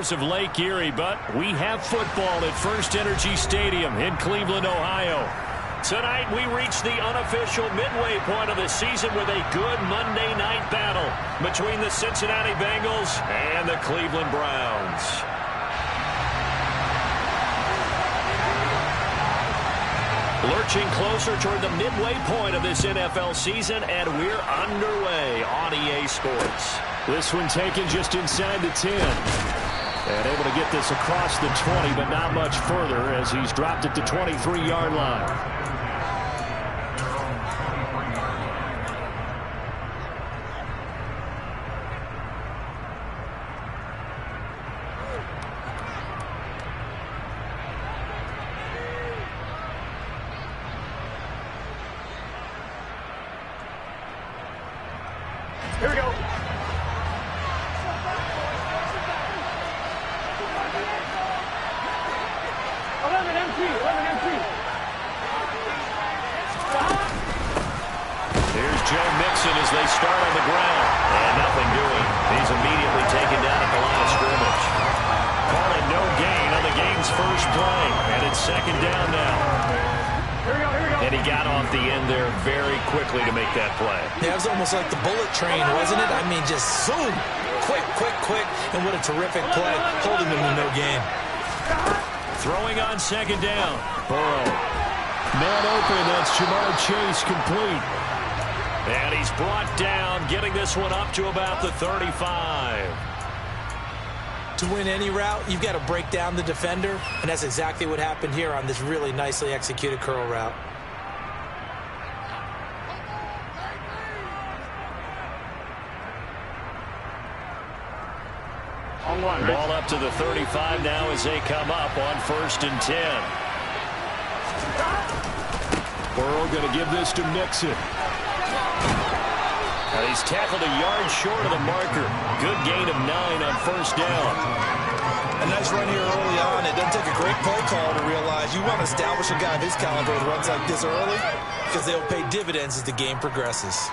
shores of Lake Erie, but we have football at First Energy Stadium in Cleveland, Ohio. Tonight, we reach the unofficial midway point of the season with a good Monday night battle between the Cincinnati Bengals and the Cleveland Browns. Lurching closer toward the midway point of this NFL season, and we're underway on EA Sports. This one taken just inside the 10. And able to get this across the 20, but not much further as he's dropped at the 23-yard line. Here we go. 11 empty. Here's Joe Mixon as they start on the ground. And nothing doing. He's immediately taken down at the line of scrimmage. Call it no gain on the game's first play. And it's second down now. Here we go. And he got off the end there very quickly to make that play. Yeah, it was almost like the bullet train, wasn't it? I mean, just zoom. Quick. And what a terrific play, holding him to no gain. Throwing on second down. Burrow. Man open, that's Jamar Chase complete. And he's brought down, getting this one up to about the 35. To win any route, you've got to break down the defender, and that's exactly what happened here on this really nicely executed curl route. Ball up to the 35 now as they come up on 1st and 10. Burrow going to give this to Mixon. And he's tackled a yard short of the marker. Good gain of 9 on 1st down. A nice run here early on. It doesn't take a great play call to realize you want to establish a guy of his caliber with runs like this early because they'll pay dividends as the game progresses.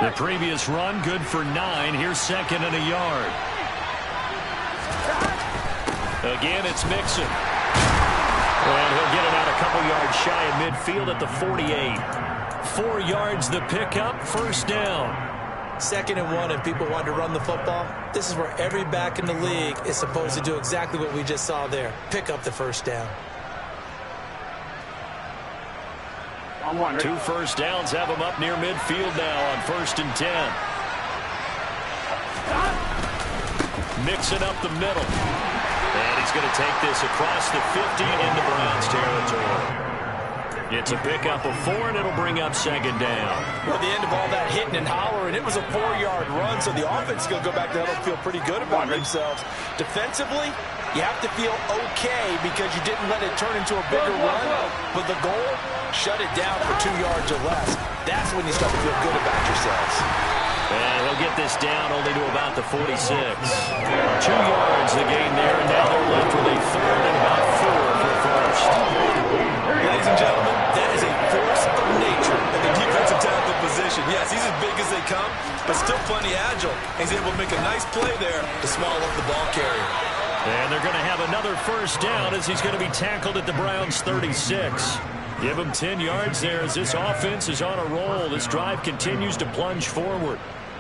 The previous run, good for 9. Here's 2nd and a yard. Again, it's Mixon. And he'll get it out a couple yards shy of midfield at the 48. 4 yards the pickup, 1st down. 2nd and 1, and people want to run the football. This is where every back in the league is supposed to do exactly what we just saw there. Pick up the 1st down. 2 first downs have him up near midfield now on 1st and 10. Mixing up the middle. And he's going to take this across the 50 into Browns territory. It's a pickup of 4, and it'll bring up 2nd down. Well, at the end of all that hitting and hollering, it was a 4-yard run, so the offense is going to go back there and feel pretty good about themselves. Defensively, you have to feel okay because you didn't let it turn into a bigger run, but the goal, shut it down for 2 yards or less. That's when you start to feel good about yourselves. And he'll get this down only to about the 46. 2 yards the gain there, and now they're left with a 3rd and about 4 for 1st. Ladies and gentlemen, that is a force of nature in the defensive tackle position. Yes, he's as big as they come, but still plenty agile. He's able to make a nice play there to small up the ball carrier. And they're going to have another 1st down as he's going to be tackled at the Browns' 36. Give him 10 yards there as this offense is on a roll. This drive continues to plunge forward.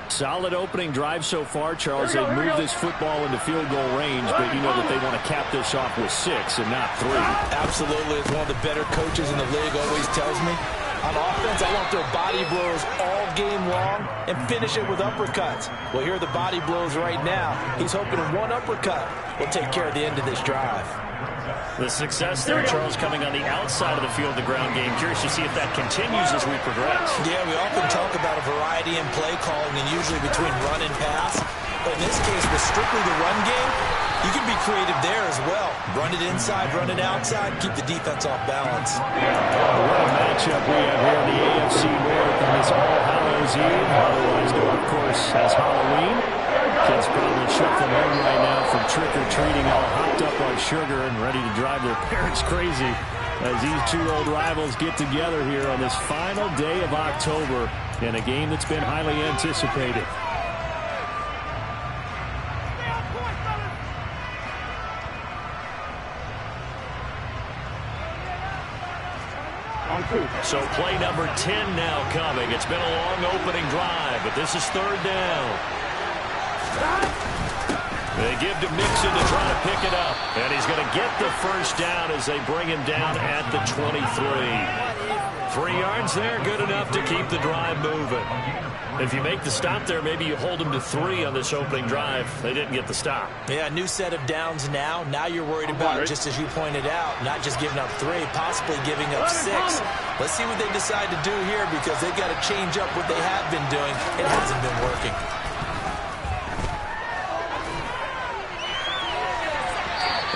Solid opening drive so far, Charles. They moved this football into field goal range, but you know that they want to cap this off with 6 and not 3. Absolutely. It's one of the better coaches in the league always tells me. On offense, I want their body blows all game long and finish it with uppercuts. Well, here are the body blows right now. He's hoping one uppercut will take care of the end of this drive. The success there, Charles, coming on the outside of the field, the ground game. Curious to see if that continues as we progress. Yeah, we often talk about a variety in play calling and usually between run and pass. But in this case, with strictly the run game, you can be creative there as well. Run it inside, run it outside, keep the defense off balance. What a matchup we have here in the AFC North on this All Hallows Eve, otherwise known, of course, as Halloween. Kids probably shuffling home right now from trick-or-treating, all hopped up on sugar and ready to drive their parents crazy as these two old rivals get together here on this final day of October in a game that's been highly anticipated. So play number 10 now coming. It's been a long opening drive, but this is third down. They give to Mixon to try to pick it up. And he's going to get the first down as they bring him down at the 23. 3 yards there, good enough to keep the drive moving. If you make the stop there, maybe you hold them to 3 on this opening drive. They didn't get the stop. Yeah, new set of downs now. Now you're worried about, just as you pointed out, not just giving up 3, possibly giving up 6. Let's see what they decide to do here because they've got to change up what they have been doing. It hasn't been working.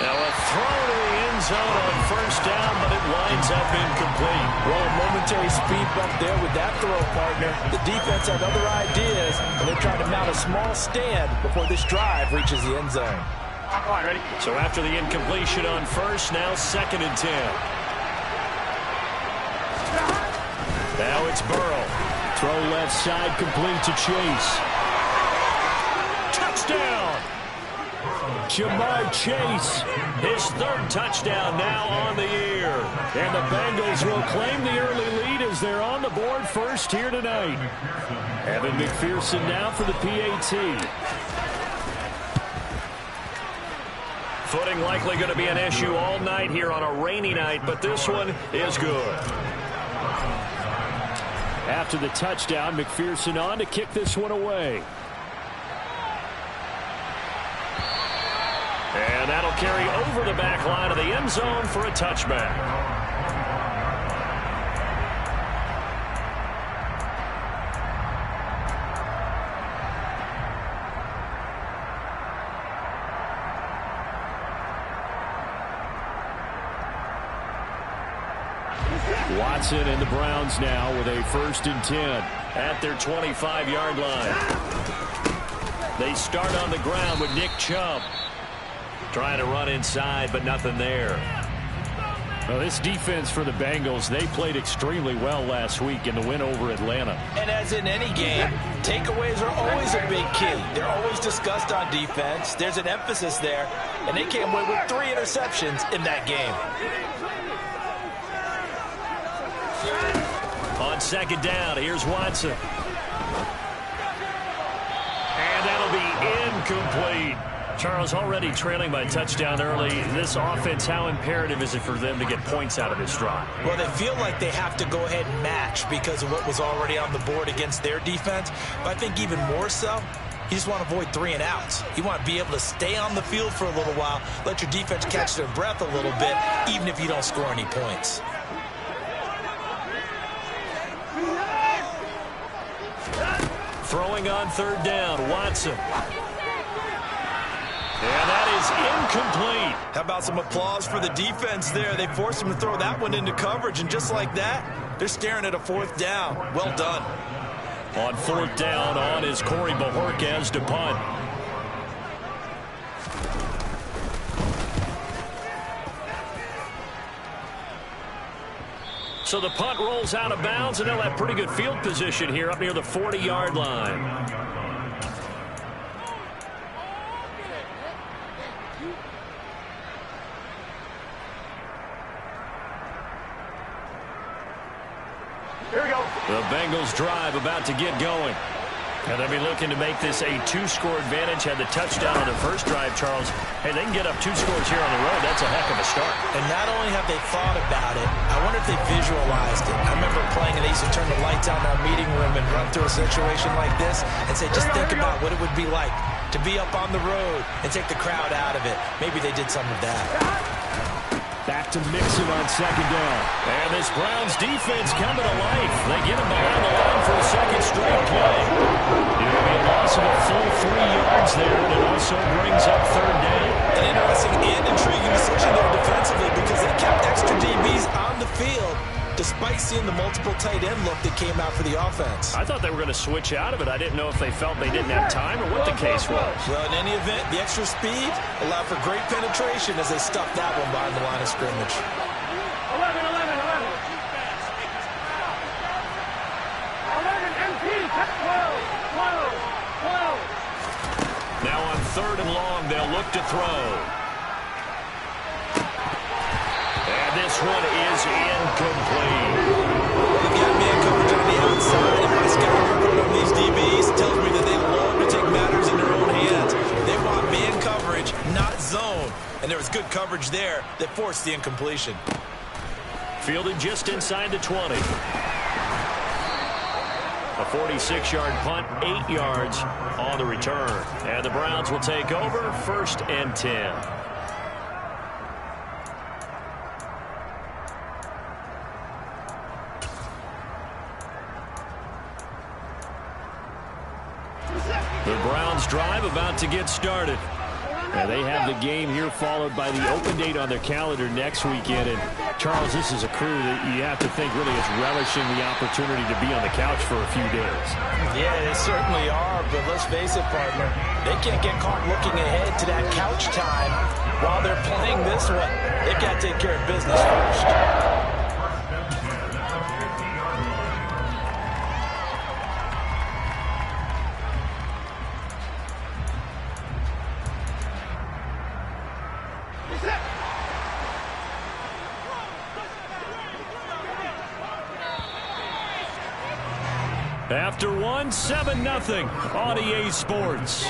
Now a throw to the end zone on first down, but it winds up incomplete. Well, a momentary speed bump there with that throw, partner. The defense had other ideas, and they're trying to mount a small stand before this drive reaches the end zone. All right, ready? So after the incompletion on first, now 2nd and 10. Now it's Burrow. Throw left side, complete to Chase. Touchdown! Jamar Chase. His 3rd touchdown now on the year. And the Bengals will claim the early lead as they're on the board first here tonight. Evan McPherson now for the PAT. Footing likely going to be an issue all night here on a rainy night, but this one is good. After the touchdown, McPherson on to kick this one away. And that'll carry over the back line of the end zone for a touchback. Watson and the Browns now with a 1st and 10. At their 25-yard line. They start on the ground with Nick Chubb. Trying to run inside, but nothing there. Well, this defense for the Bengals, they played extremely well last week in the win over Atlanta. And as in any game, takeaways are always a big key. They're always discussed on defense. There's an emphasis there, and they came away with 3 interceptions in that game. On 2nd down, here's Watson. And that'll be incomplete. Charles, already trailing by touchdown early. This offense, how imperative is it for them to get points out of this drive? Well, they feel like they have to go ahead and match because of what was already on the board against their defense. But I think even more so, you just want to avoid 3 and outs. You want to be able to stay on the field for a little while, let your defense catch their breath a little bit, even if you don't score any points. Throwing on 3rd down, Watson. And that is incomplete. How about some applause for the defense there? They forced him to throw that one into coverage, and just like that, they're staring at a 4th down. Well done. On 4th down, on is Corey Bajorquez to punt. So the punt rolls out of bounds, and they'll have pretty good field position here up near the 40-yard line. Here we go. The Bengals drive about to get going. And they'll be looking to make this a 2-score advantage. Had the touchdown on the first drive, Charles. Hey, they can get up 2 scores here on the road. That's a heck of a start. And not only have they thought about it, I wonder if they visualized it. I remember playing, and they used to turn the lights out in our meeting room and run through a situation like this and say, just think about what it would be like to be up on the road and take the crowd out of it. Maybe they did some of that. Back to Mixon on 2nd down. And this Browns defense coming to life. They get him behind the line for a 2nd straight play. It'll be a loss of a full 3 yards there, and it also brings up 3rd down. An interesting and intriguing decision there defensively because they kept extra DBs on the field despite seeing the multiple tight end look that came out for the offense. I thought they were going to switch out of it. I didn't know if they felt they didn't have time or what the case was. Well, in any event, the extra speed allowed for great penetration as they stuffed that one behind the line of scrimmage. 11 3rd and long. They'll look to throw. And this one is incomplete. They've got man coverage on the outside, and my scouting report on these DBs tells me that they love to take matters in their own hands. They want man coverage, not zone. And there was good coverage there that forced the incompletion. Fielded just inside the 20. A 46-yard punt, 8 yards on the return. And the Browns will take over, 1st and 10. The Browns drive about to get started. And they have the game here followed by the open date on their calendar next weekend. And Charles, this is a crew that you have to think really is relishing the opportunity to be on the couch for a few days. Yeah, they certainly are, but let's face it, partner. They can't get caught looking ahead to that couch time while they're playing this one. They've got to take care of business first. After one, 7-0 on EA Sports.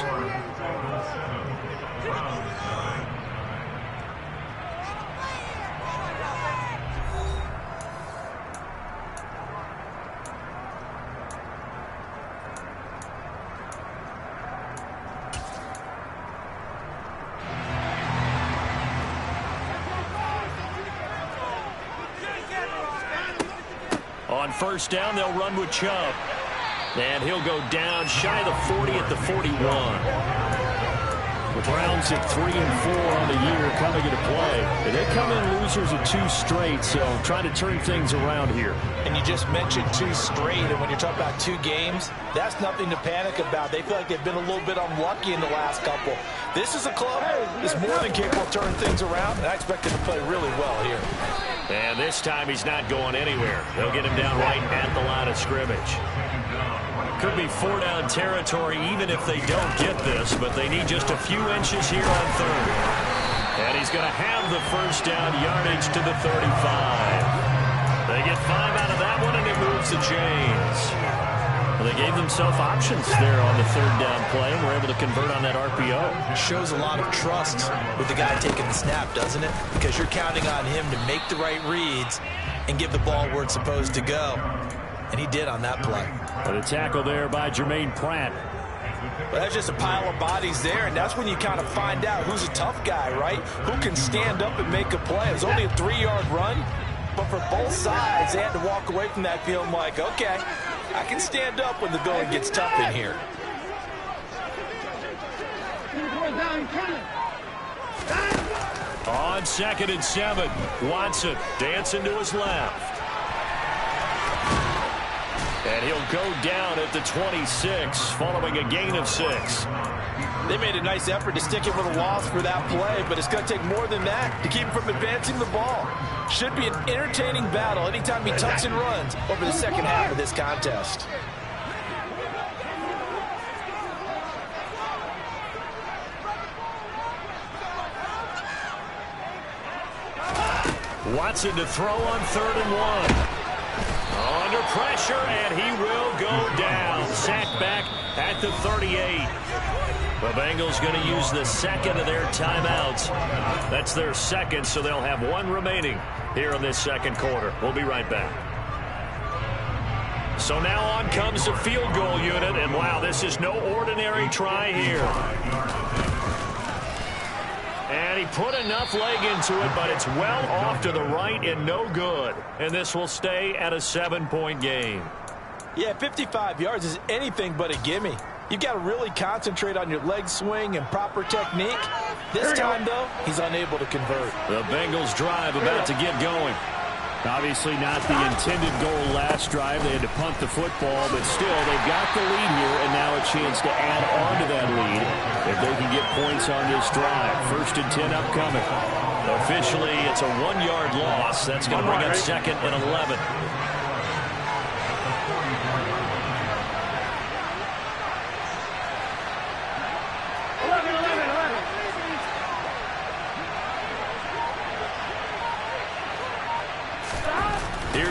On 1st down, they'll run with Chubb. And he'll go down shy of the 40 at the 41. The Browns at 3-4 on the year coming into play. And they come in losers of 2 straight, so trying to turn things around here. And you just mentioned 2 straight, and when you're talking about 2 games, that's nothing to panic about. They feel like they've been a little bit unlucky in the last couple. This is a club that's more than capable of turning things around, and I expect them to play really well here. And this time he's not going anywhere. They'll get him down right at the line of scrimmage. Could be 4-down territory even if they don't get this, but they need just a few inches here on 3rd. And he's going to have the 1st down yardage to the 35. They get 5 out of that one, and it moves the chains. Well, they gave themselves options there on the 3rd down play, and were able to convert on that RPO. It shows a lot of trust with the guy taking the snap, doesn't it? Because you're counting on him to make the right reads and give the ball where it's supposed to go. And he did on that play. And a tackle there by Jermaine Pratt. Well, that's just a pile of bodies there, and that's when you kind of find out who's a tough guy, right? Who can stand up and make a play. It was only a 3-yard run, but for both sides, they had to walk away from that feeling like, okay, I can stand up when the going gets tough in here. On 2nd and 7, Watson dancing to his left. And he'll go down at the 26 following a gain of 6. They made a nice effort to stick him with a loss for that play, but it's going to take more than that to keep him from advancing the ball. Should be an entertaining battle anytime he tucks and runs over the second half of this contest. Watson to throw on 3rd and 1. Under pressure, and he will go down. Sacked back at the 38. The Bengals going to use the 2nd of their timeouts. That's their 2nd, so they'll have 1 remaining here in this 2nd quarter. We'll be right back. So now on comes the field goal unit, and wow, this is no ordinary try here. And he put enough leg into it, but it's well off to the right and no good. And this will stay at a 7-point game. Yeah, 55 yards is anything but a gimme. You've got to really concentrate on your leg swing and proper technique. This time, though, he's unable to convert. The Bengals drive about to get going. Obviously not the intended goal last drive. They had to punt the football, but still, they've got the lead here, and now a chance to add on to that lead if they can get points on this drive. 1st and 10 upcoming. Officially, it's a 1-yard loss. That's going to bring up 2nd and 11.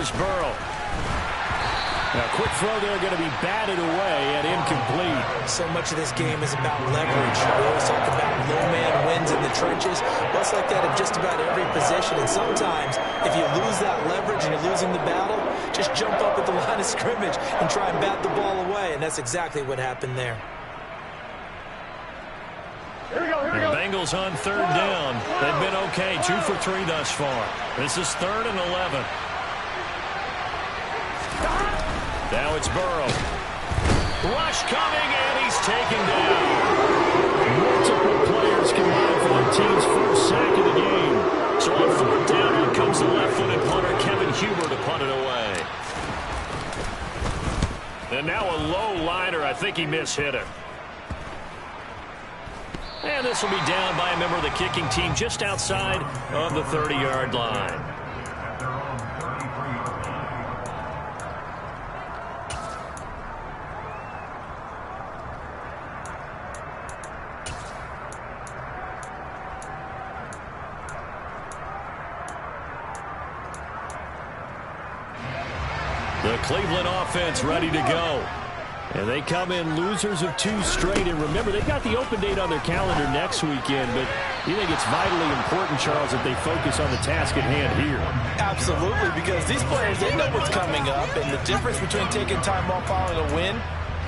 here's Burrow. Now, quick throw there, going to be batted away and incomplete. So much of this game is about leverage. We always talk about low man wins in the trenches. Well, it's like that in just about every position. And sometimes, if you lose that leverage and you're losing the battle, just jump up at the line of scrimmage and try and bat the ball away. And that's exactly what happened there. The Bengals on third down. They've been okay, 2 for 3 thus far. This is 3rd and 11. Now it's Burrow. Rush coming, and he's taken down. Multiple players combined for the team's first sack of the game. So on 4th down, out comes the left-footed punter, Kevin Huber, to punt it away. And now a low liner. I think he mishit it. And this will be down by a member of the kicking team just outside of the 30-yard line. The Cleveland offense ready to go. And they come in losers of 2 straight. And remember, they've got the open date on their calendar next weekend. But you think it's vitally important, Charles, that they focus on the task at hand here? Absolutely, because these players, they know what's coming up. And the difference between taking time off following a win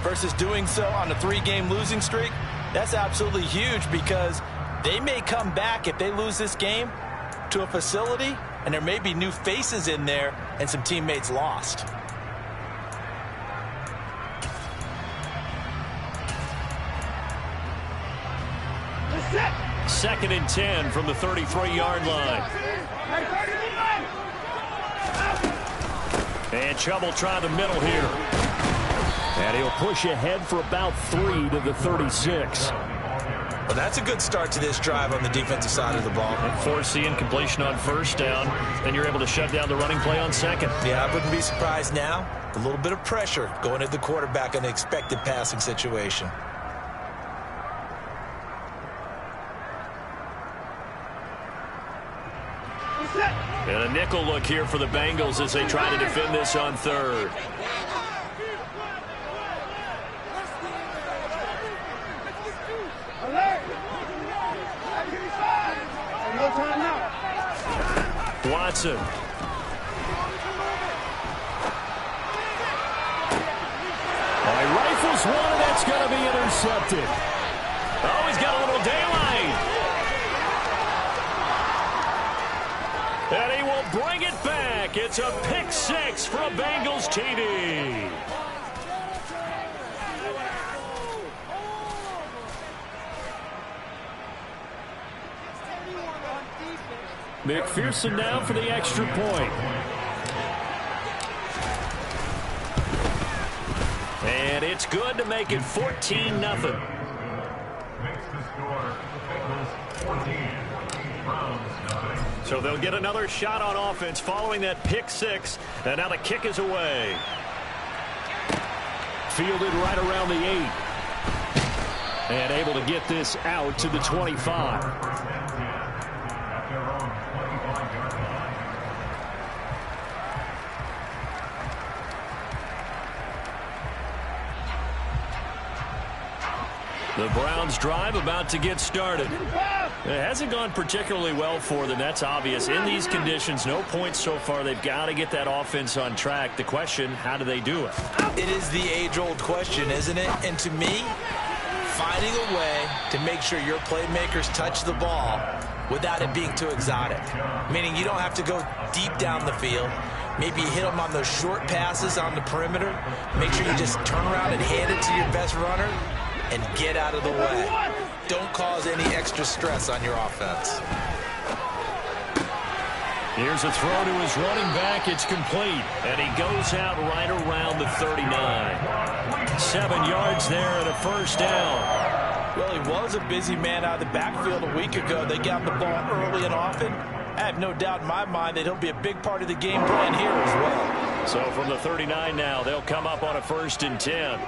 versus doing so on a 3-game losing streak, that's absolutely huge, because they may come back if they lose this game to a facility, and there may be new faces in there and some teammates lost. 2nd and 10 from the 33-yard line. And trouble trying the middle here. And he'll push ahead for about 3 to the 36. Well, that's a good start to this drive on the defensive side of the ball. Force the incompletion on 1st down. Then you're able to shut down the running play on 2nd. Yeah, I wouldn't be surprised now. A little bit of pressure going at the quarterback in an expected passing situation. And a nickel look here for the Bengals as they try to defend this on 3rd. Watson. He rifles one, and that's going to be intercepted. Oh, he's got a little daylight. And he will bring it back. It's a pick 6 for a Bengals TD. McPherson now for the extra point. And it's good to make it 14-0. So they'll get another shot on offense following that pick 6. And now the kick is away. Fielded right around the 8. And able to get this out to the 25. The Browns drive about to get started. It hasn't gone particularly well for them. That's obvious. In these conditions, no points so far. They've got to get that offense on track. The question, how do they do it? It is the age-old question, isn't it? And to me, finding a way to make sure your playmakers touch the ball without it being too exotic. Meaning you don't have to go deep down the field. Maybe you hit them on those short passes on the perimeter. Make sure you just turn around and hand it to your best runner and get out of the way. Don't cause any extra stress on your offense. Here's a throw to his running back. It's complete. And he goes out right around the 39. 7 yards there and a first down. Well, he was a busy man out of the backfield a week ago. They got the ball early and often. I have no doubt in my mind that he'll be a big part of the game plan here as well. So from the 39 now, they'll come up on a 1st and 10.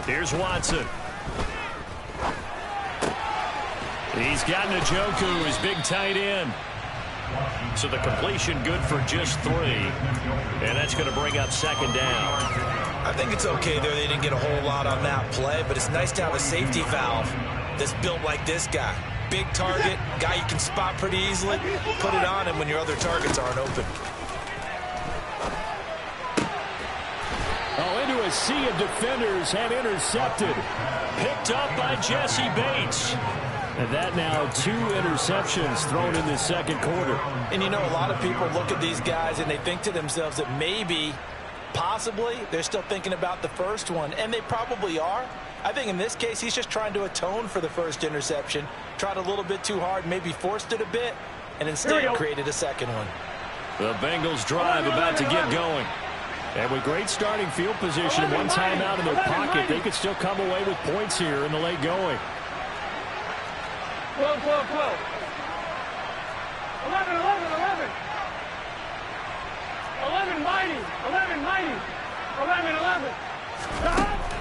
Here's Watson. He's got Njoku, his big tight end. So the completion good for just 3. And that's going to bring up second down. I think it's okay there. They didn't get a whole lot on that play, but it's nice to have a safety valve that's built like this guy. Big target, guy you can spot pretty easily. Put it on him when your other targets aren't open. Oh, into a sea of defenders and intercepted. Picked up by Jesse Bates. And that now 2 interceptions thrown in the second quarter. And you know, a lot of people look at these guys and they think to themselves that maybe, possibly, they're still thinking about the first one. And they probably are. I think in this case, he's just trying to atone for the first interception. Tried a little bit too hard, maybe forced it a bit, and instead created a second one. The Bengals drive about to get going. And with great starting field position and one timeout in their pocket, they could still come away with points here in the late going. 12, 12, 12. 11, 11, 11. 11 mighty. 11 mighty. 11, 11.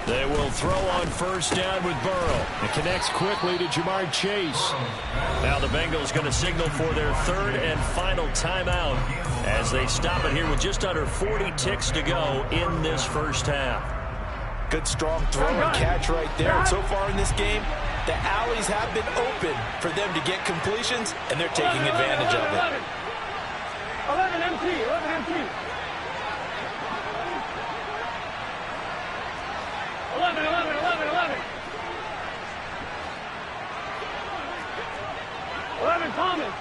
They will throw on first down with Burrow. It connects quickly to Jamar Chase. Now the Bengals going to signal for their 3rd and final timeout as they stop it here with just under 40 ticks to go in this first half. Good strong throw and catch right there. And so far in this game, the alleys have been open for them to get completions, and they're taking advantage of it. 11 MT, 11 MT. 11, 11, 11, 11. 11 Thomas.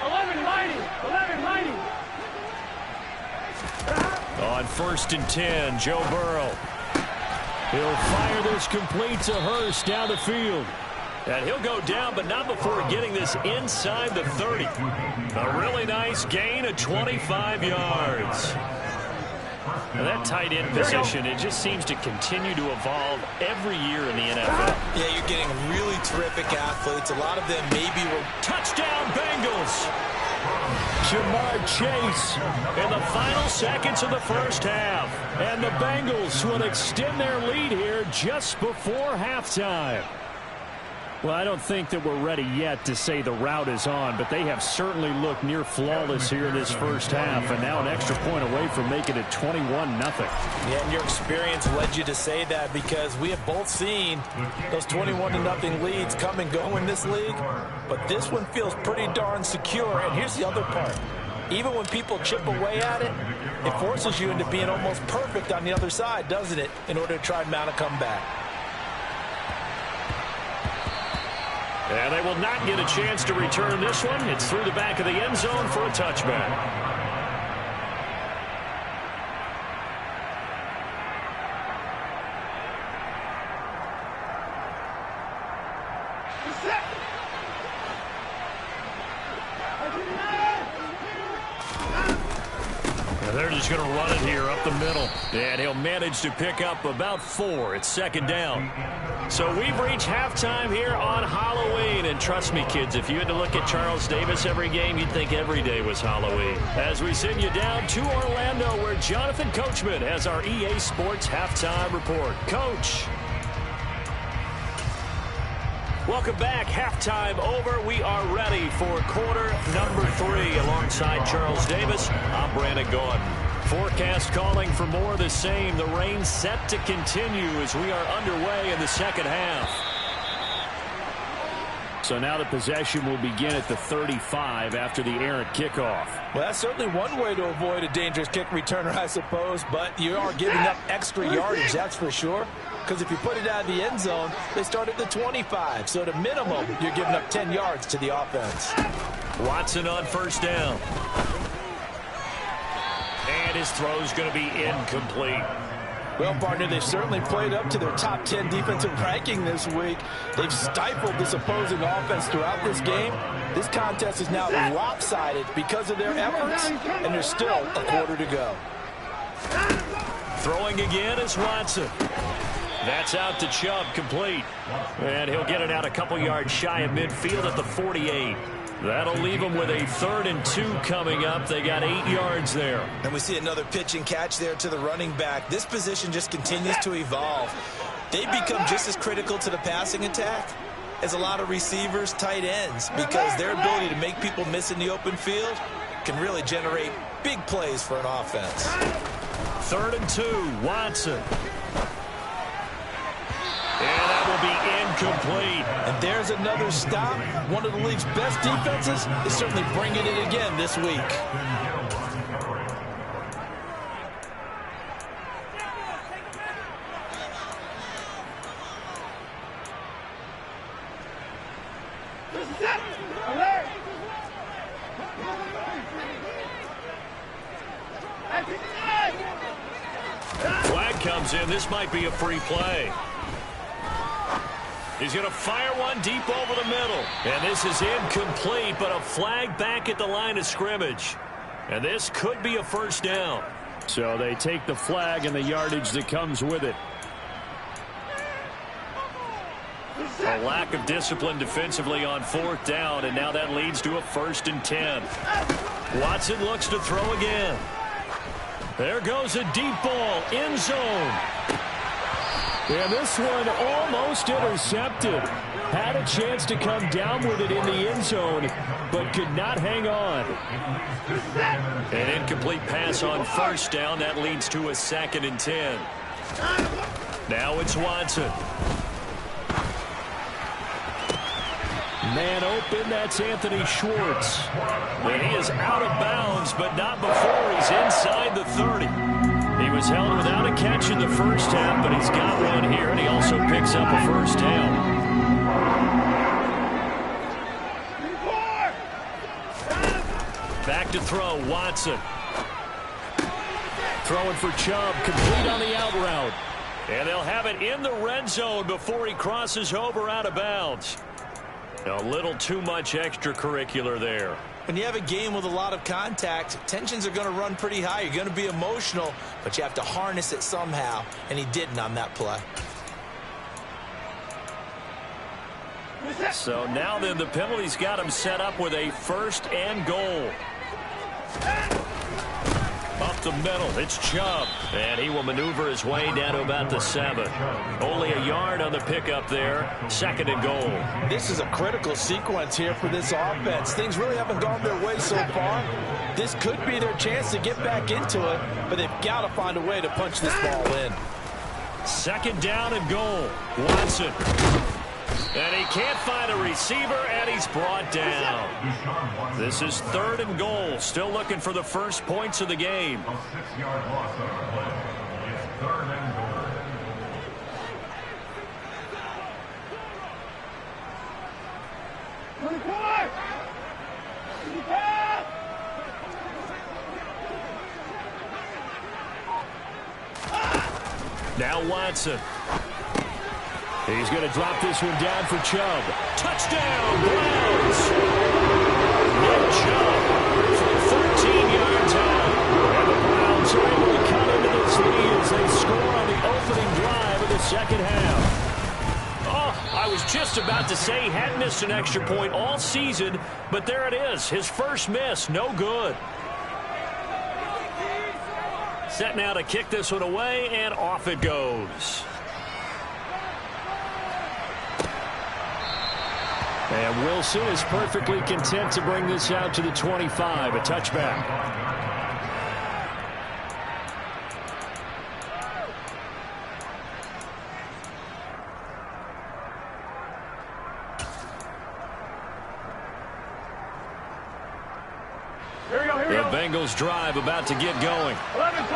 11 Mighty. 11 Mighty. On 1st and 10, Joe Burrow. He'll fire this complete to Hurst down the field. And he'll go down, but not before getting this inside the 30. A really nice gain of 25 yards. Now that tight end position, it just seems to continue to evolve every year in the NFL. Yeah, you're getting really terrific athletes. A lot of them maybe were... Touchdown, Bengals! Jamar Chase in the final seconds of the first half. And the Bengals will extend their lead here just before halftime. Well, I don't think that we're ready yet to say the route is on, but they have certainly looked near flawless here in this first half, and now an extra point away from making it 21-0. Yeah, and your experience led you to say that because we have both seen those 21-0 leads come and go in this league, but this one feels pretty darn secure. And here's the other part. Even when people chip away at it, it forces you into being almost perfect on the other side, doesn't it, in order to try and mount a comeback. And they will not get a chance to return this one. It's through the back of the end zone for a touchback. They're just going to run it here up the middle. And he'll manage to pick up about 4. It's second down. So we've reached halftime here on Halloween. And trust me, kids, if you had to look at Charles Davis every game, you'd think every day was Halloween. As we send you down to Orlando, where Jonathan Coachman has our EA Sports Halftime Report. Coach. Welcome back. Halftime over. We are ready for quarter number 3 alongside Charles Davis. I'm Brandon Gaudin. Forecast calling for more of the same. The rain set to continue as we are underway in the second half. So now the possession will begin at the 35 after the errant kickoff. Well, that's certainly one way to avoid a dangerous kick returner, I suppose, but you are giving up extra yardage, that's for sure. Because if you put it out of the end zone, they start at the 25. So at a minimum, you're giving up 10 yards to the offense. Watson on first down. And his throw's going to be incomplete. Well, partner, they've certainly played up to their top 10 defensive ranking this week. They've stifled this opposing offense throughout this game. This contest is now lopsided because of their efforts, and there's still a quarter to go. Throwing again is Watson. That's out to Chubb, complete. And he'll get it out a couple yards shy of midfield at the 48. That'll leave them with a 3rd and 2 coming up. They got 8 yards there. And we see another pitch and catch there to the running back. This position just continues to evolve. They become just as critical to the passing attack as a lot of receivers, tight ends, because their ability to make people miss in the open field can really generate big plays for an offense. 3rd and 2, Watson. And that will be incomplete. And there's another stop. One of the league's best defenses is certainly bringing it again this week. Flag comes in. This might be a free play. He's going to fire one deep over the middle. And this is incomplete, but a flag back at the line of scrimmage. And this could be a first down. So they take the flag and the yardage that comes with it. A lack of discipline defensively on 4th down, and now that leads to a 1st and 10. Watson looks to throw again. There goes a deep ball, end zone. And this one almost intercepted. Had a chance to come down with it in the end zone, but could not hang on. An incomplete pass on 1st down. That leads to a 2nd and 10. Now it's Watson. Man open, that's Anthony Schwartz. And he is out of bounds, but not before he's inside the 30. He was held without a catch in the first half, but he's got one here, and he also picks up a 1st down. Back to throw, Watson. Throwing for Chubb, complete on the out route. And they'll have it in the red zone before he crosses over out of bounds. A little too much extracurricular there. When you have a game with a lot of contact, tensions are going to run pretty high. You're going to be emotional, but you have to harness it somehow, and he didn't on that play. So now then the penalty's got him set up with a 1st and goal. Up the middle, it's Chubb. And he will maneuver his way down to about the 7. Only a yard on the pickup there. 2nd and goal. This is a critical sequence here for this offense. Things really haven't gone their way so far. This could be their chance to get back into it, but they've got to find a way to punch this ball in. 2nd down and goal. Watson. And he can't find a receiver, and he's brought down. This is 3rd and goal. Still looking for the first points of the game. A 6-yard loss on the play. It's 3rd and goal. Now Watson. He's going to drop this one down for Chubb. Touchdown, Browns! Nick Chubb from 13 yards out. And the Browns are able to cut into this lead as they score on the opening drive of the 2nd half. Oh, I was just about to say he hadn't missed an extra point all season, but there it is. His first miss, no good. Set now to kick this one away, and off it goes. And Wilson is perfectly content to bring this out to the 25, a touchback. The Bengals drive about to get going.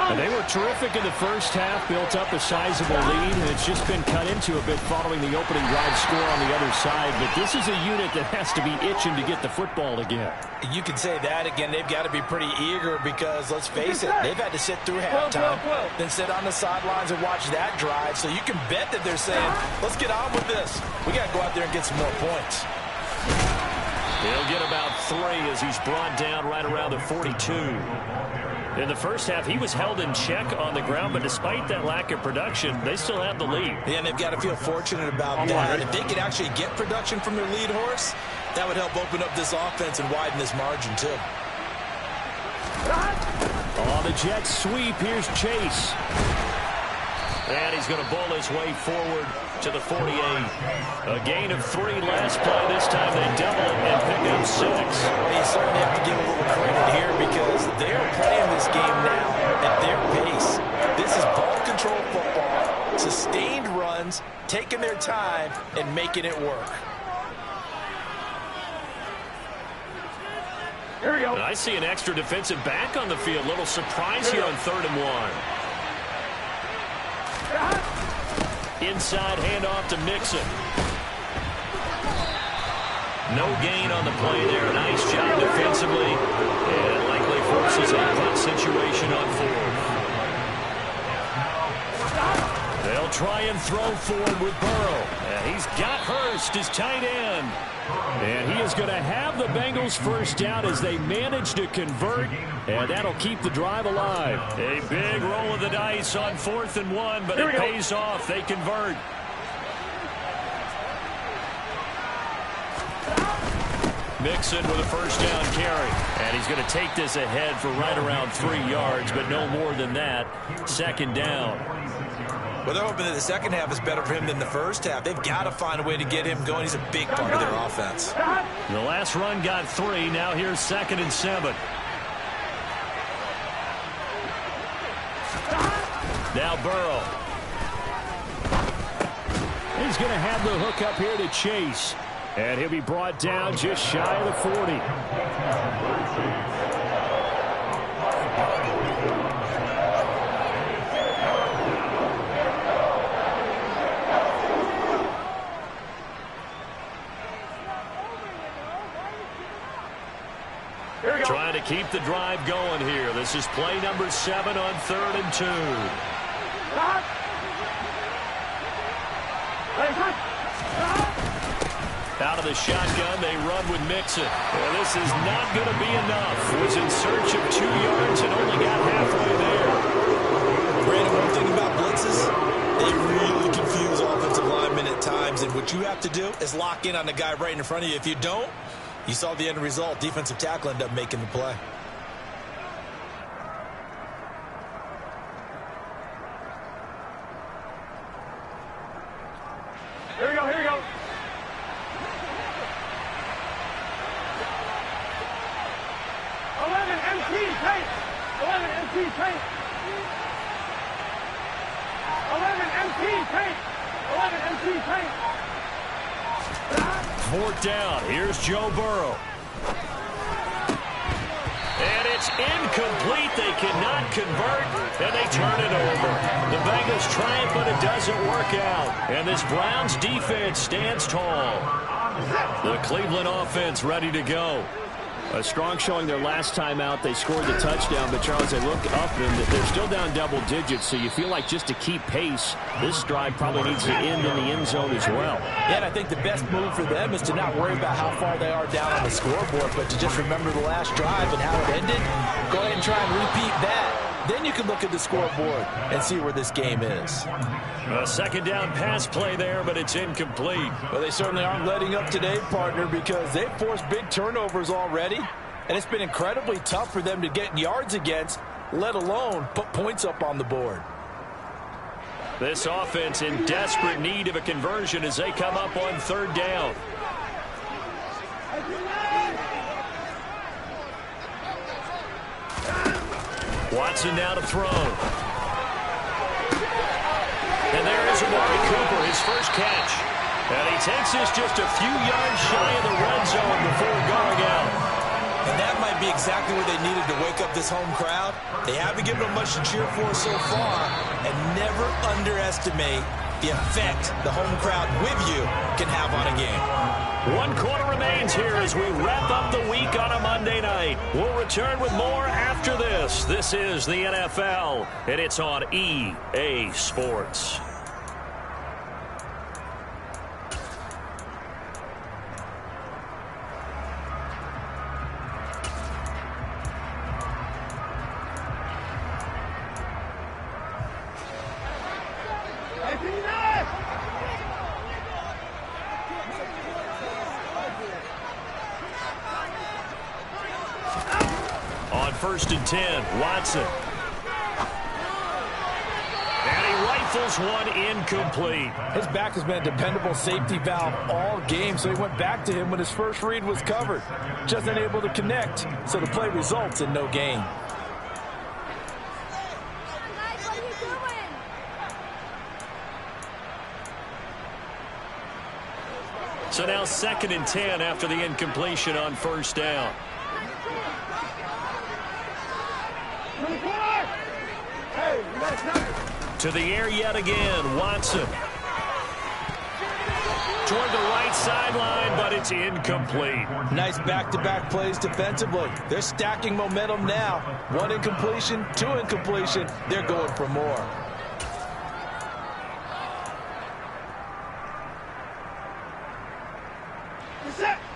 And they were terrific in the first half, built up a sizable lead, and it's just been cut into a bit following the opening drive score on the other side. But this is a unit that has to be itching to get the football again. You can say that again. They've got to be pretty eager because, let's face it, they've had to sit through halftime, then sit on the sidelines and watch that drive. So you can bet that they're saying, let's get on with this. We got to go out there and get some more points. He'll get about 3 as he's brought down right around the 42. In the first half, he was held in check on the ground, but despite that lack of production, they still have the lead. Yeah, and they've got to feel fortunate about that. If they could actually get production from their lead horse, that would help open up this offense and widen this margin, too. On the jet sweep, here's Chase. And he's going to bowl his way forward to the 48. A gain of 3 last play. This time they double it and pick up 6. Well, you certainly have to give a little credit here because they're playing this game now at their pace. This is ball control football, sustained runs, taking their time, and making it work. Here we go. And I see an extra defensive back on the field. Little surprise here on 3rd and 1. Inside handoff to Mixon. No gain on the play there. Nice job defensively. And it likely forces a punt situation on 4th. They'll try and throw forward with Burrow. And he's got Hurst, his tight end. And he is going to have the Bengals first down as they manage to convert. And that'll keep the drive alive. A big roll of the dice on 4th and 1, but it pays off. They convert. Mixon with a first down carry. And he's going to take this ahead for right around 3 yards, but no more than that. 2nd down. Well, they're hoping that the second half is better for him than the first half. They've got to find a way to get him going. He's a big part of their offense. The last run got 3. Now here's 2nd and 7. Now Burrow. He's going to have the hook up here to Chase. And he'll be brought down just shy of the 40. Trying to keep the drive going here. This is play number 7 on 3rd and 2. Out of the shotgun, they run with Mixon. Well, this is not going to be enough. Was in search of 2 yards and only got halfway there. Brandon, one thing about blitzes, they really confuse offensive linemen at times, and what you have to do is lock in on the guy right in front of you. If you don't, you saw the end result. Defensive tackle ended up making the play. Here we go, here we go. 11 MT tank. 11 MT tank. 11 MT tank. 11 MT tank. 4th down. Here's Joe Burrow. And it's incomplete. They cannot convert, and they turn it over. The Bengals try it, but it doesn't work out. And this Browns defense stands tall. The Cleveland offense ready to go. A strong showing their last time out. They scored the touchdown, but Charles, they look up and they're still down double digits, so you feel like just to keep pace, this drive probably needs to end in the end zone as well. Yeah, and I think the best move for them is to not worry about how far they are down on the scoreboard, but to just remember the last drive and how it ended. Go ahead and try and repeat that. Then you can look at the scoreboard and see where this game is. A 2nd down pass play there, but it's incomplete. Well, they certainly aren't letting up today, partner, because they've forced big turnovers already, and it's been incredibly tough for them to get yards against, let alone put points up on the board. This offense in desperate need of a conversion as they come up on 3rd down. Watson now to throw. And there is Amari Cooper, his first catch. And he takes this just a few yards shy of the red zone before going out. And that might be exactly what they needed to wake up this home crowd. They haven't given them much to cheer for so far, and never underestimate the effect the home crowd with you can have on a game. 1 quarter remains here as we wrap up the week on a Monday night. We'll return with more after this. This is the NFL, and it's on EA Sports. On 1st and 10, Watson. And he rifles one incomplete. His back has been a dependable safety valve all game, so he went back to him when his first read was covered. Just unable to connect, so the play results in no gain. So now 2nd and 10 after the incompletion on first down. To the air yet again, Watson. Toward the right sideline, but it's incomplete. Nice back-to-back plays defensively. They're stacking momentum now. 1 incompletion, 2 incompletion. They're going for more.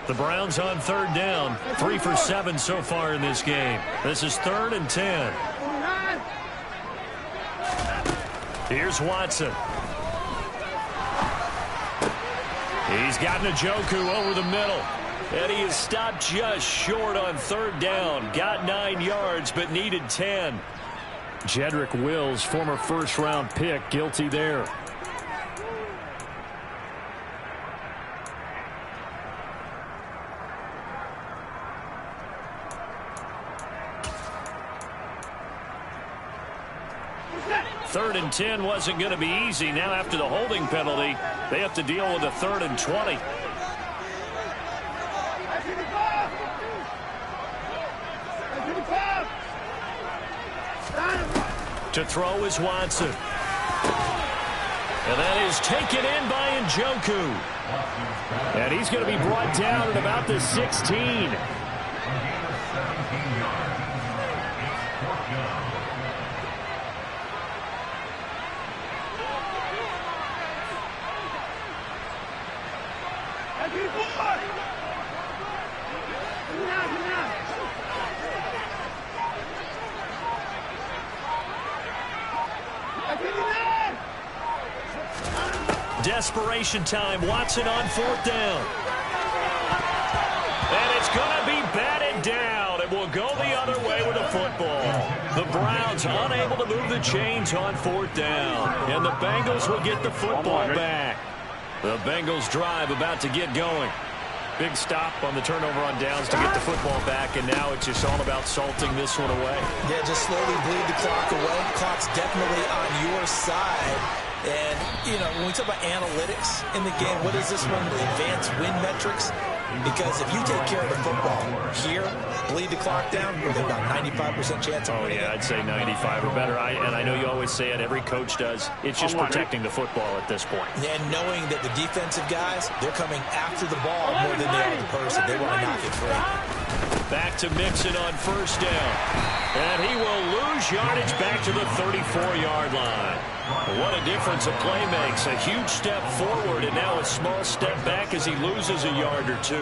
The Browns on 3rd down. 3 for 7 so far in this game. This is 3rd and 10. Here's Watson. He's got Njoku over the middle. And he is stopped just short on 3rd down. Got 9 yards, but needed 10. Jedrick Wills, former first-round pick, guilty there. Third and 10 wasn't going to be easy. Now after the holding penalty, they have to deal with a 3rd and 20. To throw is Watson. And that is taken in by Njoku. And he's going to be brought down at about the 16. Desperation time. Watson on 4th down. And it's going to be batted down. It will go the other way with the football. The Browns unable to move the chains on 4th down. And the Bengals will get the football back. The Bengals drive about to get going. Big stop on the turnover on downs to get the football back, and now it's just all about salting this one away. Yeah, just slowly bleed the clock away. The clock's definitely on your side. And, you know, when we talk about analytics in the game, what is this one? The advanced win metrics? Because if you take care of the football here, bleed the clock down, you're about 95% chance of winning. Oh, yeah, I'd say 95 or better. And I know you always say it, every coach does. It's just protecting the football at this point. And knowing that the defensive guys, they're coming after the ball more than they are the person. They want to knock it free. Back to Mixon on 1st down. And he will lose yardage back to the 34-yard line. What a difference a play makes. A huge step forward and now a small step back as he loses a yard or 2.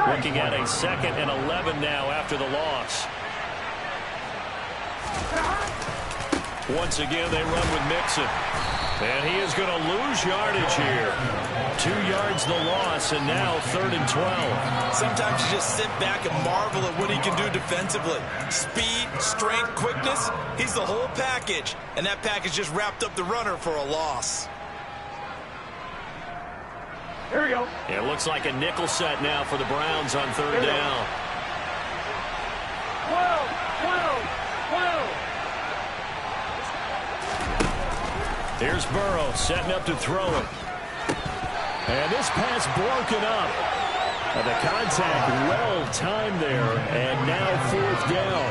Looking at a 2nd and 11 now after the loss. Once again, they run with Mixon. And he is going to lose yardage here. 2 yards the loss, and now 3rd and 12. Sometimes you just sit back and marvel at what he can do defensively. Speed, strength, quickness, he's the whole package. And that package just wrapped up the runner for a loss. Here we go. It looks like a nickel set now for the Browns on 3rd down. 12, 12, 12. Here's Burrow setting up to throw it. And this pass broken up. And the contact well timed there. And now 4th down.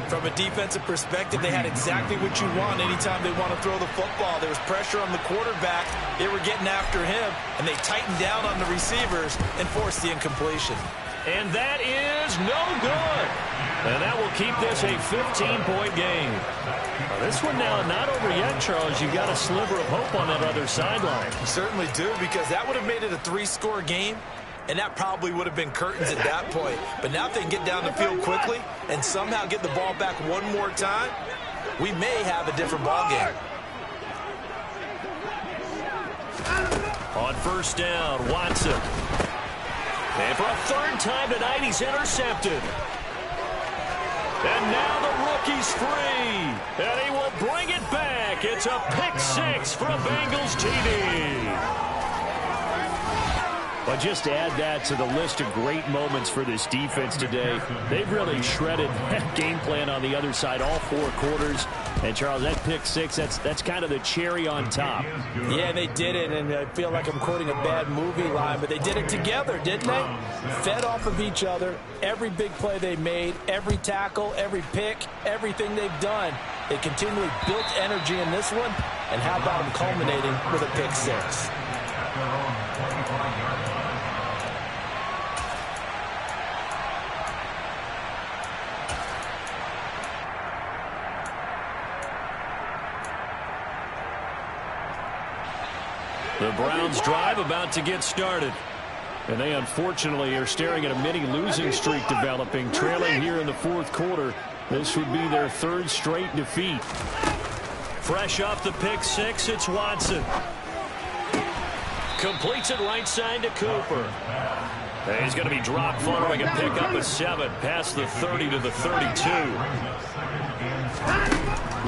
From a defensive perspective, they had exactly what you want anytime they want to throw the football. There was pressure on the quarterback. They were getting after him, and they tightened down on the receivers and forced the incompletion. And that is no good. And that will keep this a 15-point game. Well, this one now not over yet, Charles. You've got a sliver of hope on that other sideline. You certainly do, because that would have made it a 3-score game, and that probably would have been curtains at that point. But now if they can get down the field quickly and somehow get the ball back one more time, we may have a different ball game. On 1st down, Watson. And for a 3rd time tonight, he's intercepted. And now the rookie's free. And he will bring it back back. It's a pick six for a Bengals TD. But just to add that to the list of great moments for this defense today, they've really shredded that game plan on the other side all 4 quarters. And, Charles, that pick six, that's kind of the cherry on top. Yeah, they did it, and I feel like I'm quoting a bad movie line, but they did it together, didn't they? Fed off of each other, every big play they made, every tackle, every pick, everything they've done. They continually built energy in this one, and how about them culminating with a pick six? The Browns drive about to get started. And they unfortunately are staring at a mini losing streak developing, trailing here in the 4th quarter. This would be their 3rd straight defeat. Fresh off the pick six, it's Watson. Completes it right side to Cooper. And he's going to be dropped following a pickup of 7 past the 30 to the 32.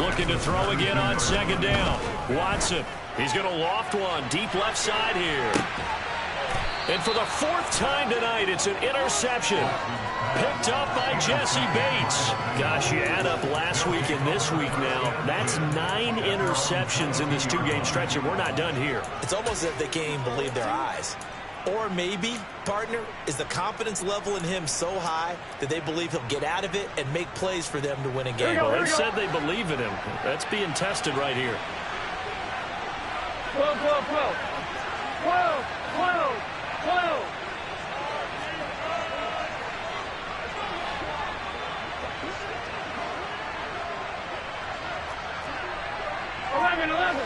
Looking to throw again on 2nd down. Watson. He's going to loft one deep left side here. And for the 4th time tonight, it's an interception. Picked up by Jesse Bates. Gosh, you add up last week and this week now. That's 9 interceptions in this 2-game stretch, and we're not done here. It's almost as if they can't even believe their eyes. Or maybe, partner, is the confidence level in him so high that they believe he'll get out of it and make plays for them to win a game. Well, they said they believe in him. That's being tested right here. 12, 12, 12. 12, 12, 12. 11.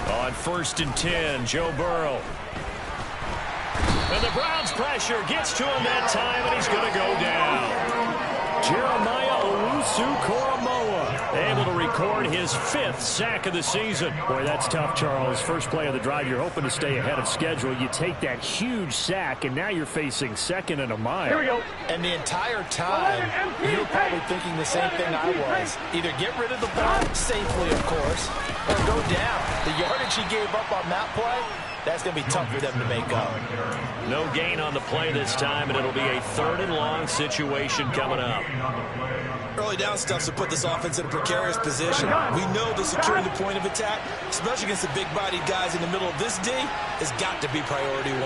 On 1st and 10, Joe Burrow. And the Browns pressure gets to him that time, and he's going to go down. Jeremiah Owusu-Koramoah able to record his 5th sack of the season. Boy, that's tough, Charles. First play of the drive, you're hoping to stay ahead of schedule. You take that huge sack, and now you're facing 2nd and a mile. Here we go. And the entire time, you're probably thinking the same thing I was. Either get rid of the ball safely, of course, or go down. The yardage he gave up on that play, that's going to be tough for them to make up. No gain on the play this time, and it'll be a 3rd and long situation coming up. Early down stuff to put this offense in a precarious position. We know that securing the point of attack, especially against the big-bodied guys in the middle of this D, has got to be priority 1.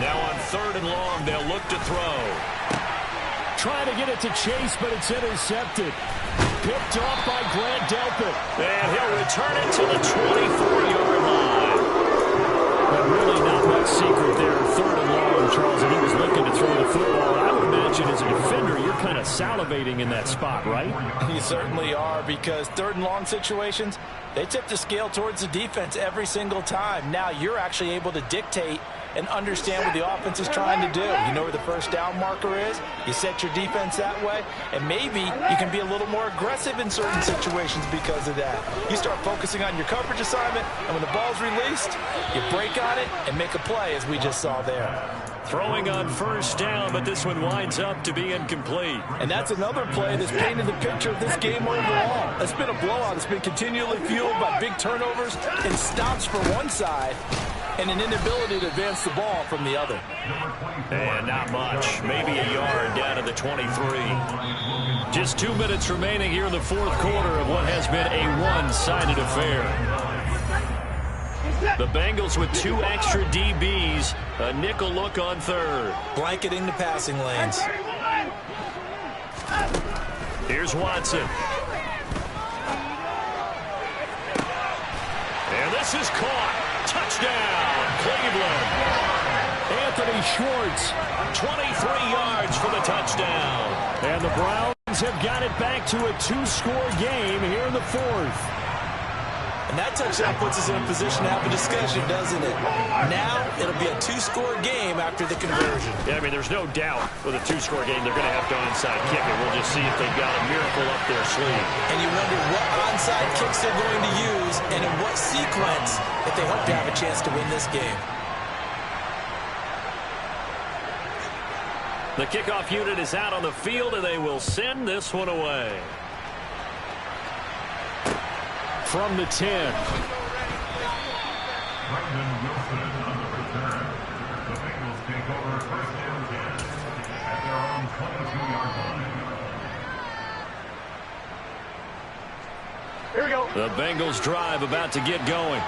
Now on 3rd and long, they'll look to throw. Trying to get it to Chase, but it's intercepted. Picked off by Grant Delpit. And he'll return it to the 24-yard line. But really not much secret there. 3rd and long, Charles, and he was looking to throw the football. I would imagine as a defender, you're kind of salivating in that spot, right? You certainly are, because 3rd and long situations, they tip the scale towards the defense every single time. Now you're actually able to dictate and understand what the offense is trying to do. You know where the 1st down marker is. You set your defense that way, and maybe you can be a little more aggressive in certain situations because of that. You start focusing on your coverage assignment, and when the ball's released, you break on it and make a play, as we just saw there. Throwing on 1st down, but this one winds up to be incomplete. And that's another play that's painted the picture of this game overall. It's been a blowout. It's been continually fueled by big turnovers and stops for one side, and an inability to advance the ball from the other. And not much. Maybe a yard down to the 23. Just 2 minutes remaining here in the 4th quarter of what has been a one-sided affair. The Bengals with 2 extra DBs. A nickel look on 3rd. Blanketing the passing lanes. Here's Watson. And this is caught. Touchdown, Cleveland. Anthony Schwartz. 23 yards for the touchdown. And the Browns have got it back to a 2-score game here in the 4th. And that touchdown puts us in a position to have a discussion, doesn't it? Now it'll be a 2-score game after the conversion. Yeah, I mean, there's no doubt with a 2-score game they're going to have to onside kick it. We'll just see if they've got a miracle up their sleeve. And you wonder what onside kicks they're going to use and in what sequence if they hope to have a chance to win this game. The kickoff unit is out on the field, and they will send this one away. From the 10. Brendan Wilson on the return. The Bengals take over 1st and 10 at their own 22-yard line. Here we go. The Bengals drive about to get going.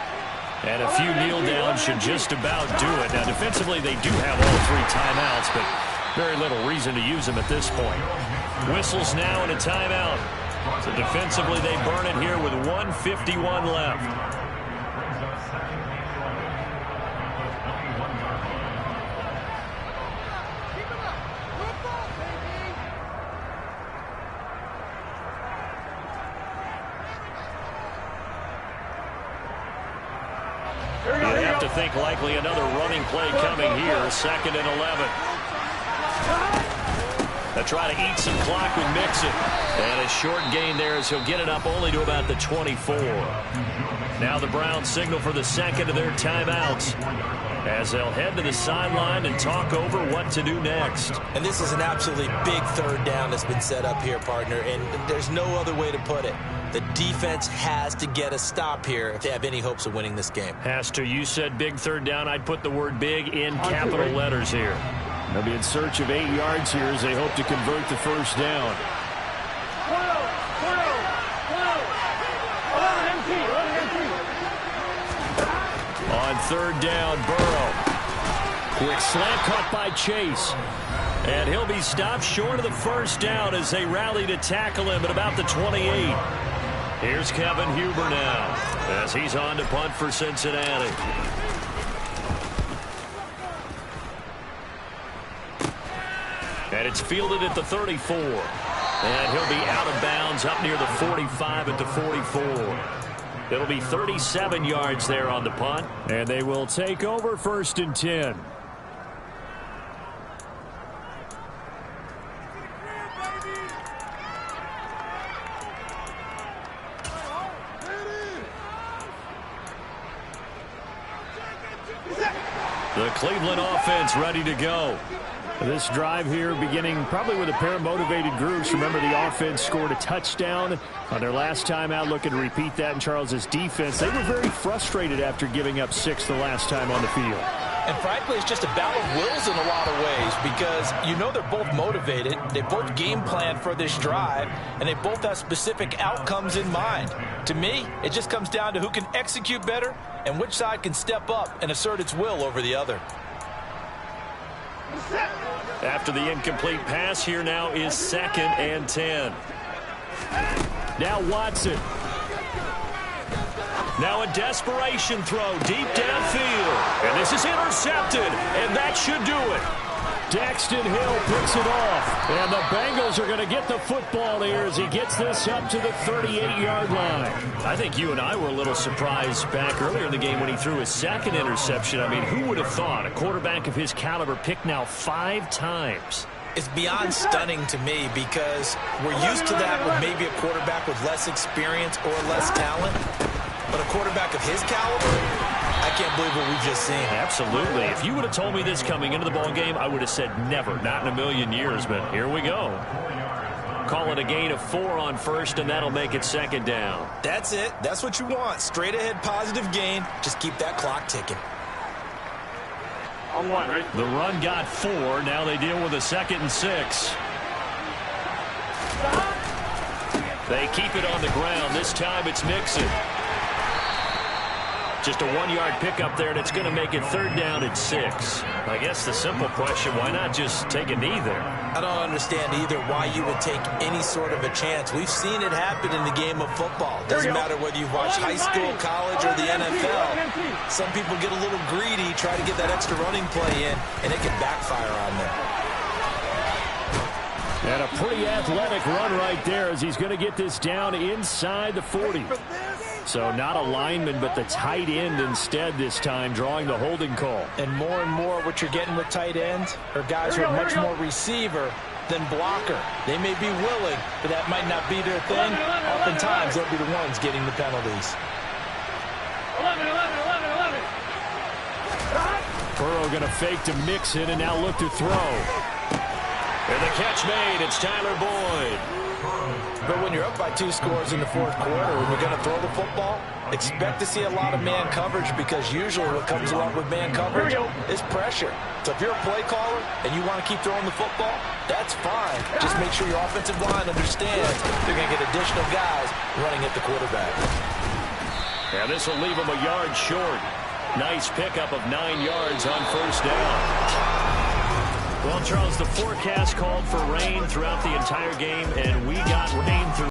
And a few kneel downs should just about do it. Now, defensively, they do have all 3 timeouts, but very little reason to use them at this point. Whistles now and a timeout. So defensively, they burn it here with 1:51 left. You have to think likely another running play coming here. 2nd and 11. They'll try to eat some clock with Mixon. And a short gain there as he'll get it up only to about the 24. Now the Browns signal for the 2nd of their timeouts as they'll head to the sideline and talk over what to do next. And this is an absolutely big 3rd down that's been set up here, partner, and there's no other way to put it. The defense has to get a stop here if they have any hopes of winning this game. Has to. You said big 3rd down. I'd put the word big in capital letters here. They'll be in search of 8 yards here as they hope to convert the 1st down. 11 MT. On 3rd down, Burrow. Quick slant caught by Chase. And he'll be stopped short of the 1st down as they rally to tackle him at about the 28. Here's Kevin Huber now as he's on to punt for Cincinnati. And it's fielded at the 34. And he'll be out of bounds up near the 45 at the 44. It'll be 37 yards there on the punt. And they will take over 1st and 10. The Cleveland offense ready to go. This drive here beginning probably with a pair of motivated groups. Remember, the offense scored a touchdown on their last time out. Looking to repeat that in Charles's defense. They were very frustrated after giving up 6 the last time on the field. And frankly, it's just a battle of wills in a lot of ways because you know they're both motivated. They both game plan for this drive, and they both have specific outcomes in mind. To me, it just comes down to who can execute better and which side can step up and assert its will over the other. After the incomplete pass, here now is 2nd and 10. Now Watson. Now a desperation throw deep downfield. And this is intercepted, and that should do it. Daxton Hill picks it off. And the Bengals are going to get the football here as he gets this up to the 38-yard line. I think you and I were a little surprised back earlier in the game when he threw his 2nd interception. I mean, who would have thought a quarterback of his caliber picked now 5 times? It's beyond stunning to me because we're used to that with maybe a quarterback with less experience or less talent. But a quarterback of his caliber, I can't believe what we've just seen. Absolutely. If you would have told me this coming into the ball game, I would have said never, not in a million years. But here we go. Call it a gain of 4 on 1st, and that'll make it 2nd down. That's it. That's what you want. Straight ahead positive gain. Just keep that clock ticking. On 1, right? The run got 4. Now they deal with a 2nd and 6. They keep it on the ground. This time it's Mixon. Just a 1-yard pickup there, and it's going to make it 3rd down and 6. I guess the simple question, why not just take a knee there? I don't understand either why you would take any sort of a chance. We've seen it happen in the game of football. Doesn't matter whether you've watched high school, college, or the NFL. Some people get a little greedy, try to get that extra running play in, and it can backfire on them. And a pretty athletic run right there as he's going to get this down inside the 40. So not a lineman, but the tight end instead this time, drawing the holding call. And more what you're getting with tight ends are guys who are much more receiver than blocker. They may be willing, but that might not be their thing. Oftentimes, they'll be the ones getting the penalties. 11. Burrow going to fake to Mixon and now look to throw. And the catch made. It's Tyler Boyd. But when you're up by 2 scores in the fourth quarter and you're going to throw the football, expect to see a lot of man coverage, because usually what comes along with man coverage is pressure. So if you're a play caller and you want to keep throwing the football, that's fine. Just make sure your offensive line understands they're going to get additional guys running at the quarterback. Yeah, this will leave him a yard short. Nice pickup of 9 yards on first down. Well, Charles, the forecast called for rain throughout the entire game, and we got rain through